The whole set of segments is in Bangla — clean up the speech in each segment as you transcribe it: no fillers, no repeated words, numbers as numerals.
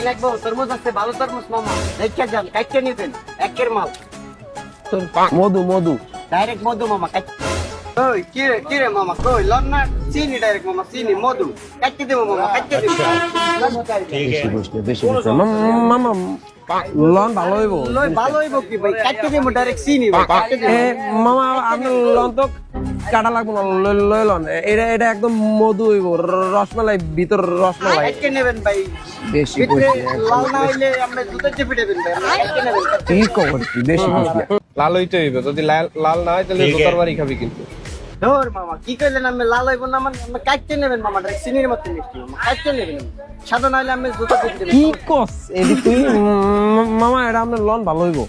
লাগবো তরমুজ আছে ভালো তরমুজ মামা দেখে যান কাইটে নিবেন একের মাল মধু মধু ডাইরেক্ট মধু মামা ওই কি রে মামা কই লন না চিনি ডাইরেক্ট মামা চিনি মধু কাইটে দেবো মামা কাইটে দেবো বেশি বসলে বেশি বসলে মামা লন ভালো হইব লই ভালো হইব কি ভাই কাইটে দেবো ডাইরেক্ট চিনি ভাই কাইটে দেবো মামা আপনি লন তো কাটা লাগবো না লই লন এটা একদম মধু হইব রসমালাই ভিতর রসমালাই কাইটে নেবেন ভাই বেশি ভিতরে বসলে লাল না হইলে আমরা দুধের চেপে দেবেন ভাই আমরা কাইটে নেবেন কি খবর কি বেশি বসলে লাল হইতে হইবে যদি লাল না হয় তাহলে জোতার বাড়ি খাবি কিন্তু ধর মামা কি কইলেন আমি লাল হইব না মানে আমরা কাইটে নেবেন মামা ডাইরেক্ট চিনির মতো মিষ্টি মামা কাইটে নেবেন সাদা না হইলে আমি দুধ চেপে দেবেন কি কস এদি তুই মামা এটা আপনার লন ভালো হইব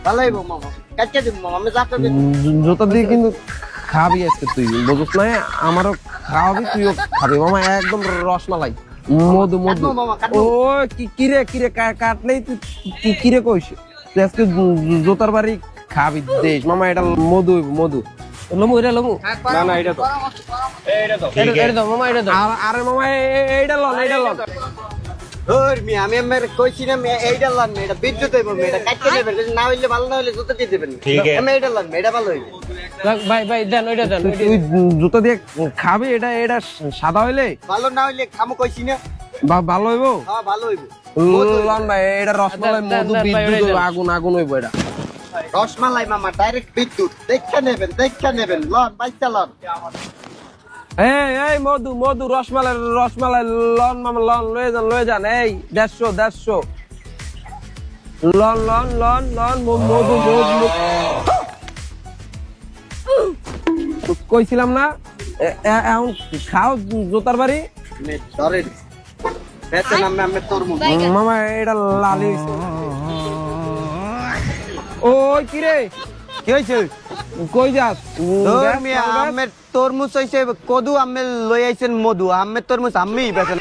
ভালো হইব মামা কাইটে দেব মামা আমি যাতে দেব জুতা দিয়ে কিন্তু খাবি আজকে তুই বুঝছ না আমারও খাওয়াবি তুইও খাবি মামা একদম রসমালাই মধু মধু কাটবো মামা, কাটবো। ও কিরে কাটলেই তুই কিরে কইস তুই আজকে জোতার বাড়ি খাবি দেশ মামা এটা মধু হইব মধু লমু এটা লমু না না এটা তো এটা দাও মামা এটা দাও আরে মামা এইটা লন ধর মি আমি আমার কইছি না মে এইটা লান মে এটা বিদ্যুৎ হইব মে এটা কাইটে নেবেন যদি না হইলে ভালো না হইলে জুতো দিয়ে দিবেন আমি এইটা লান মে এটা ভালো হইব ভাই দেন ওইটা দেন তুই জুতা দিয়ে খাবি এটা সাদা হইলে ভালো না হইলে খামু কইছি না ভালো হইব হ্যাঁ ভালো হইব লন ভাই এটা রসমালাই মধু বিদ্যুৎ আগুন হইব এটা রসমালাই মামা ডাইরেক্ট বিদ্যুৎ দেখে নেবেন লন বাইচা লন এই মধু রসমালাই লন মামা লন লয়ে যান এই 150 লন মধু কইছিলাম না এখন খাও জোতার বাড়ি মে ধরে বেতন আমি তরমুজ মামা এটা লালি ওই কিরে কি হইছে কই যাস ধর মি আমের তরমুজ হইছে কদু আমি লই আইছেন মধু আমের তরমুজ আমি বেতন